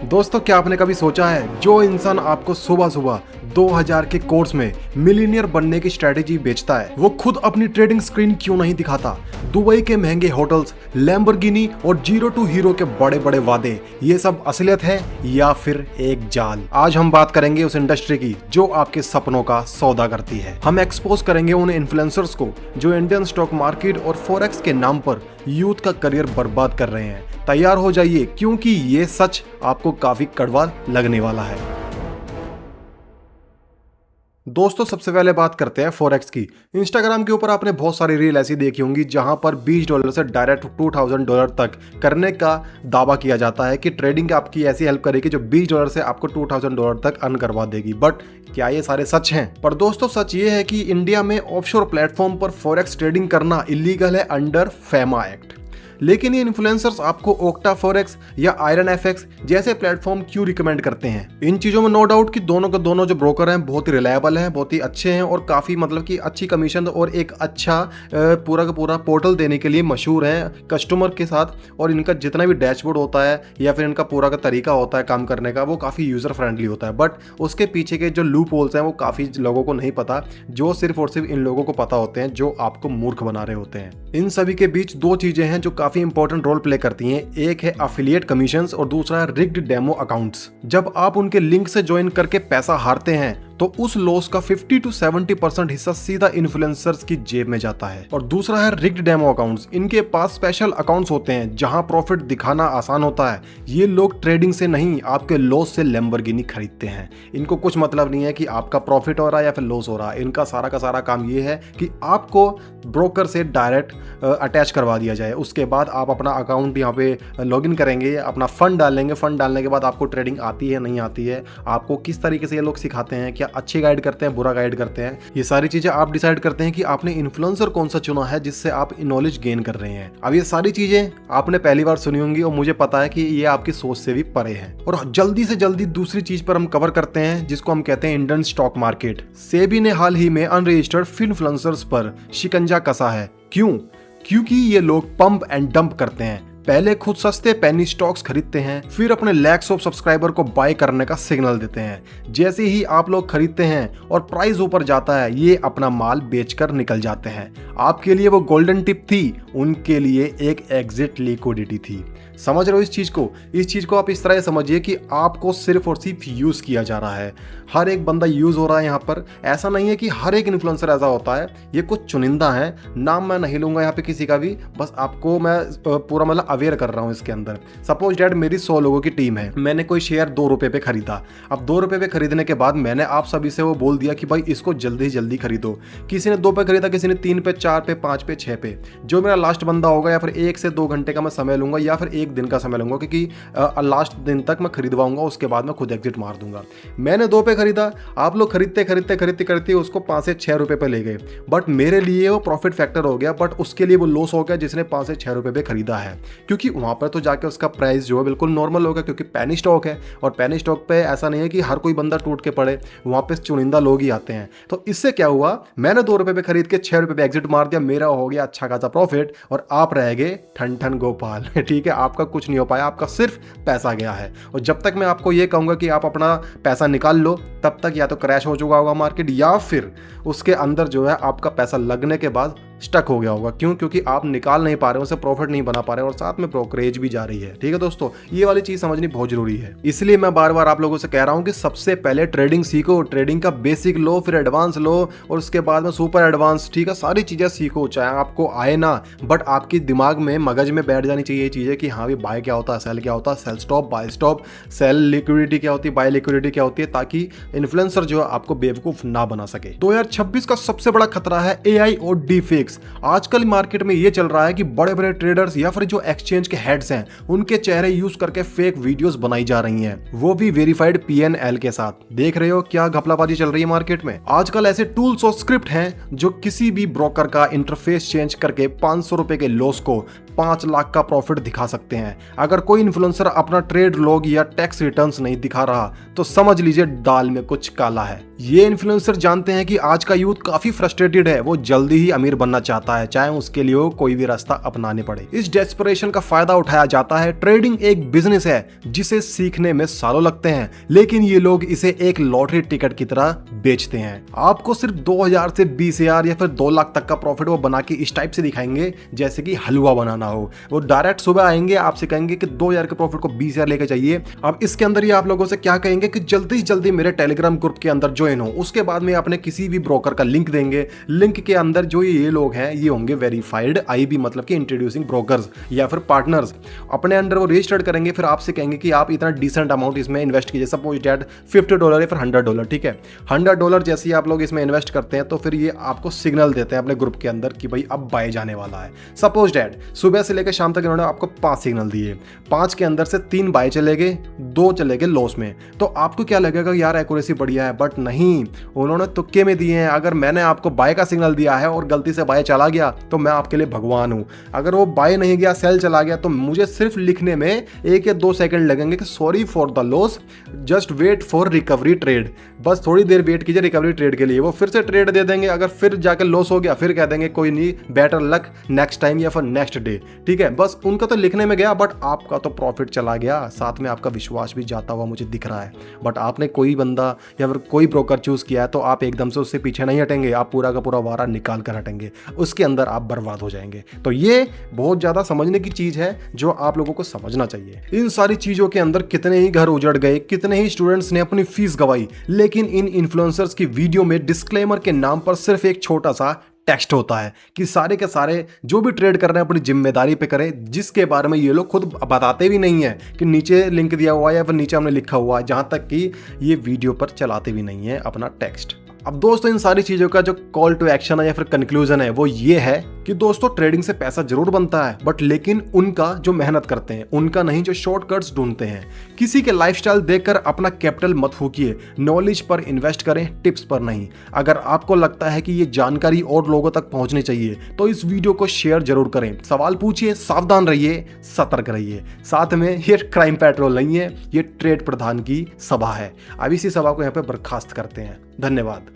दोस्तों, क्या आपने कभी सोचा है जो इंसान आपको सुबह सुबह 2000 के कोर्स में मिलीनियर बनने की स्ट्रेटेजी बेचता है, वो खुद अपनी ट्रेडिंग स्क्रीन क्यों नहीं दिखाता? दुबई के महंगे होटल्स, लैम्बोर्गिनी और जीरो टू हीरो के बड़े बड़े वादे, ये सब असलियत है या फिर एक जाल? आज हम बात करेंगे उस इंडस्ट्री की जो आपके सपनों का सौदा करती है। हम एक्सपोज करेंगे उन इन्फ्लुएंसर्स को जो इंडियन स्टॉक मार्केट और फॉरेक्स के नाम पर यूथ का करियर बर्बाद कर रहे हैं। तैयार हो जाइए, क्योंकि ये सच आपको काफी कड़वा लगने वाला है। दोस्तों, सबसे पहले बात करते हैं फॉरेक्स की। इंस्टाग्राम के ऊपर आपने बहुत सारी रील ऐसी देखी होंगी जहां पर $20 से डायरेक्ट $2000 तक करने का दावा किया जाता है कि ट्रेडिंग आपकी ऐसी हेल्प करेगी जो $20 से आपको $2000 तक अर्न करवा देगी। बट क्या ये सारे सच हैं? पर दोस्तों, सच ये है कि इंडिया में ऑफशोर प्लेटफॉर्म पर फॉरेक्स ट्रेडिंग करना इलीगल है अंडर फैमा एक्ट। लेकिन ये इन्फ्लुएंसर्स आपको ओक्टा फॉरेक्स या आयरन एफएक्स जैसे प्लेटफॉर्म क्यों रिकमेंड करते हैं? इन चीजों में नो डाउट कि दोनों के दोनों जो ब्रोकर हैं बहुत ही रिलायबल हैं, बहुत ही अच्छे हैं और काफी मतलब कि अच्छी कमीशन और एक अच्छा पूरा का पूरा पोर्टल देने के लिए मशहूर हैं कस्टमर के साथ। और इनका जितना भी डैशबोर्ड होता है या फिर इनका पूरा का तरीका होता है काम करने का, वो काफी यूजर फ्रेंडली होता है। बट उसके पीछे के जो लूप होल्स हैं वो काफी लोगों को नहीं पता, जो सिर्फ और सिर्फ इन लोगों को पता होते हैं जो आपको मूर्ख बना रहे होते हैं। इन सभी के बीच दो चीजें हैं जो काफी इंपॉर्टेंट रोल प्ले करती हैं। एक है अफिलिएट कमीशंस और दूसरा है रिग्ड डेमो अकाउंट्स। जब आप उनके लिंक से ज्वाइन करके पैसा हारते हैं तो उस लॉस का 50 to 70% हिस्सा सीधा इन्फ्लुएंसर्स की जेब में जाता है। और दूसरा है रिग्ड डेमो अकाउंट्स। इनके पास स्पेशल अकाउंट्स होते हैं जहां प्रॉफिट दिखाना आसान होता है। ये लोग ट्रेडिंग से नहीं, आपके लॉस से लैम्बोर्गिनी खरीदते हैं। इनको कुछ मतलब नहीं है कि आपका प्रॉफिट हो रहा है या फिर लॉस हो रहा है। इनका सारा का सारा काम ये है कि आपको ब्रोकर से डायरेक्ट अटैच करवा दिया जाए। उसके बाद आप अपना अकाउंट यहाँ पे लॉगिन करेंगे, अपना फंड डालेंगे। फंड डालने के बाद आपको ट्रेडिंग आती है नहीं आती है, आपको किस तरीके से ये लोग सिखाते हैं, क्या अच्छे गाइड करते हैं, बुरा गाइड करते हैं, ये सारी चीजें आप डिसाइड करते हैं कि आपने इन्फ्लुएंसर कौन सा चुना है जिससे आप नॉलेज गेन कर रहे हैं। अब ये सारी चीजें आपने पहली बार सुनी होंगी और मुझे पता है कि ये आपकी सोच से भी परे है। और जल्दी से जल्दी दूसरी चीज पर हम कवर करते हैं जिसको हम कहते हैं इंडियन स्टॉक मार्केट। सेबी ने हाल ही में अनरजिस्टर्ड इन्फ्लुएंसर्स पर शिकंजा कसा है। क्यों? क्योंकि ये लोग पंप एंड डंप करते हैं। पहले खुद सस्ते पेनी स्टॉक्स खरीदते हैं, फिर अपने लैक्स ऑफ सब्सक्राइबर को बाय करने का सिग्नल देते हैं। जैसे ही आप लोग खरीदते हैं और प्राइस ऊपर जाता है, ये अपना माल बेचकर निकल जाते हैं। आपके लिए वो गोल्डन टिप थी, उनके लिए एक एग्जिट लिक्विडिटी थी। समझ रहे हो इस चीज को? इस चीज को आप इस तरह समझिए कि आपको सिर्फ और सिर्फ यूज किया जा रहा है। हर एक बंदा यूज हो रहा है यहाँ पर। ऐसा नहीं है कि हर एक इन्फ्लुएंसर ऐसा होता है, ये कुछ चुनिंदा है। नाम मैं नहीं लूंगा यहाँ पे किसी का भी, बस आपको मैं पूरा मतलब अवेयर कर रहा हूँ इसके अंदर। सपोज डैट मेरी 100 लोगों की टीम है, मैंने कोई शेयर ₹2 पे खरीदा। अब ₹2 पे खरीदने के बाद मैंने आप सभी से वो बोल दिया कि भाई इसको जल्दी से जल्दी खरीदो। किसी ने 2 पे खरीदा, किसी ने 3 पे, 4 पे, 5 पे, 6 पे। जो मेरा लास्ट बंदा होगा, या फिर 1 से 2 घंटे का मैं समय लूंगा या फिर 1 दिन का समय लूंगा, क्योंकि लास्ट दिन तक मैं खरीदवाऊंगा, उसके बाद मैं खुद एग्जिट मार दूंगा। मैंने 2 पे खरीदा, आप लोग खरीदते खरीदते खरीदते खरीदते उसको 5 से 6 रुपए पे ले गए। बट मेरे लिए वो प्रॉफिट फैक्टर हो गया, बट उसके लिए वो लॉस हो गया जिसने 5 से 6 रुपए पे खरीदा है। क्योंकि वहां पर तो जाके उसका प्राइस जो है बिल्कुल नॉर्मल होगा, क्योंकि पेनी स्टॉक है। और पेनी स्टॉक पे ऐसा नहीं है कि हर कोई बंदा टूट के पड़े, वहां पे चुनिंदा लोग ही आते हैं। तो इससे क्या हुआ, मैंने ₹2 पे खरीद के ₹6 पे एग्जिट मार दिया, मेरा हो गया अच्छा खासा प्रॉफिट और आप रह गए ठन ठन गोपाल। ठीक है, आपका कुछ नहीं हो पाया, आपका सिर्फ पैसा गया है। और जब तक मैं आपको ये कहूंगा कि आप अपना पैसा निकाल लो, तब तक या तो क्रैश हो चुका होगा मार्केट, या फिर उसके अंदर जो है आपका पैसा लगने के बाद स्टक हो गया होगा। क्यों? क्योंकि आप निकाल नहीं पा रहे हो, उसे प्रॉफिट नहीं बना पा रहे हो और साथ में ब्रोकरेज भी जा रही है। ठीक है दोस्तों, ये वाली चीज समझनी बहुत जरूरी है। इसलिए मैं बार बार आप लोगों से कह रहा हूं कि सबसे पहले ट्रेडिंग सीखो, ट्रेडिंग का बेसिक लो, फिर एडवांस लो और उसके बाद में सुपर एडवांस। ठीक है, सारी चीजें सीखो, चाहे आपको आए ना, बट आपकी दिमाग में, मगज में बैठ जानी चाहिए ये चीजें कि हाँ भी बाय क्या होता है, सेल क्या होता है, sell stop, buy stop, sell liquidity क्या होती है, बाय लिक्विडिटी क्या होती है, ताकि इन्फ्लुएंसर जो है आपको बेवकूफ ना बना सके। 2026 का सबसे बड़ा खतरा है एआई और डीफेक्स। आजकल मार्केट में ये चल रहा है कि बड़े बड़े ट्रेडर्स या फिर जो एक्सचेंज के हेड्स हैं, उनके चेहरे यूज करके फेक वीडियोस बनाई जा रही हैं, वो भी वेरीफाइड PNL के साथ। देख रहे हो क्या घपलाबाजी चल रही है मार्केट में? आजकल ऐसे टूल्स और स्क्रिप्ट हैं जो किसी भी ब्रोकर का इंटरफेस चेंज करके ₹500 के लॉस को 5 लाख का प्रॉफिट दिखा सकते हैं। अगर कोई इन्फ्लुएंसर अपना ट्रेड लॉग या टैक्स रिटर्न्स नहीं दिखा रहा तो समझ लीजिए दाल में कुछ काला है। ये इन्फ्लुएंसर जानते हैं कि आज का यूथ काफी फ्रस्ट्रेटेड है, वो जल्दी ही अमीर बनना चाहता है, चाहे उसके लिए वो कोई भी रास्ता अपनाने पड़े। इस डेस्परेशन का फायदा उठाया जाता है। ट्रेडिंग एक बिजनेस है जिसे सीखने में सालों लगते हैं, लेकिन ये लोग इसे एक लॉटरी टिकट की तरह बेचते हैं। आपको सिर्फ 2000 से 20,000 या फिर 2 लाख तक का प्रॉफिट वो बना के इस टाइप से दिखाएंगे जैसे कि हलवा बनाना हो। वो डायरेक्ट सुबह आएंगे, आपसे कहेंगे कि 2000 के प्रॉफिट को 20,000 लेके चाहिए। अब इसके अंदर ये आप लोगों से क्या कहेंगे कि जल्दी से जल्दी मेरे टेलीग्राम ग्रुप के अंदर ज्वाइन हो। उसके बाद में अपने किसी भी ब्रोकर का लिंक देंगे। लिंक के अंदर जो ये लोग हैं ये होंगे वेरीफाइड आईबी, मतलब कि इंट्रोड्यूसिंग ब्रोकर्स या फिर पार्टनर्स। अपने अंडर वो रजिस्टर्ड करेंगे, फिर आपसे कहेंगे कि आप इतना डिसेंट अमाउंट इसमें इन्वेस्ट कीजिए, सपोज डैट $50 या फिर $100, ठीक है। $100 जैसे ही आप लोग इसमें इन्वेस्ट करते हैं तो फिर ये आपको सिग्नल देते हैं अपने ग्रुप के अंदर कि भाई अब बाय जाने वाला है। सपोज डैट सुबह से लेकर शाम तक इन्होंने आपको 5 सिग्नल दिए, 5 के अंदर से 3 बाय चले गए, 2 चले गए लॉस में। तो आपको क्या लगेगा यार एक्यूरेसी बढ़िया है, बट नहीं, उन्होंने तुक्के में दिए हैं। अगर मैंने आपको बाय का सिग्नल दिया है और गलती से बाय चला गया तो मैं आपके लिए भगवान हूं। अगर वो बाय नहीं गया, सेल चला गया, तो मुझे सिर्फ लिखने में 1 या 2 सेकंड लगेंगे कि sorry for the loss, just wait for recovery trade. बस थोड़ी देर वेट कीजिए रिकवरी ट्रेड के लिए। वो फिर से ट्रेड दे देंगे। अगर फिर जाकर लॉस हो गया फिर कह देंगे कोई नहीं, बेटर लक नेक्स्ट टाइम या फिर नेक्स्ट डे, ठीक है। बस उनका तो लिखने में गया, बट आपका तो प्रॉफिट चला गया, साथ में आपका विश्वास भी जाता हुआ मुझे दिख रहा है। बट आपने कोई बंदा या फिर कोई ब्रोकर चूज किया है तो आप एकदम से उससे पीछे नहीं हटेंगे, आप पूरा का पूरा वारा निकाल कर हटेंगे, उसके अंदर आप बर्बाद हो जाएंगे। तो ये बहुत ज्यादा समझने की चीज है जो आप लोगों को समझना चाहिए। इन सारी चीजों के अंदर कितने ही घर उजड़ गए, कितने ही स्टूडेंट्स ने अपनी फीस गवाई, लेकिन इन इन्फ्लुएंसर्स की वीडियो में डिस्क्लेमर के नाम पर सिर्फ एक छोटा सा टेक्स्ट होता है कि सारे के सारे जो भी ट्रेड कर रहे हैं अपनी जिम्मेदारी पे करें, जिसके बारे में ये लोग खुद बताते भी नहीं है कि नीचे लिंक दिया हुआ है या फिर नीचे हमने लिखा हुआ है, जहां तक कि ये वीडियो पर चलाते भी नहीं है अपना टेक्स्ट। अब दोस्तों इन सारी चीज़ों का जो कॉल टू एक्शन है या फिर कंक्लूजन है वो ये है कि दोस्तों ट्रेडिंग से पैसा जरूर बनता है, बट लेकिन उनका जो मेहनत करते हैं उनका नहीं, जो शॉर्टकट्स ढूंढते हैं। किसी के लाइफस्टाइल देखकर अपना कैपिटल मत फूकिए, नॉलेज पर इन्वेस्ट करें, टिप्स पर नहीं। अगर आपको लगता है कि ये जानकारी और लोगों तक पहुंचनी चाहिए तो इस वीडियो को शेयर जरूर करें। सवाल पूछिए, सावधान रहिए, सतर्क रहिए। साथ में ये क्राइम पेट्रोल नहीं है, ये ट्रेड प्रधान की सभा है। अब इसी सभा को यहाँ पे बर्खास्त करते हैं। धन्यवाद।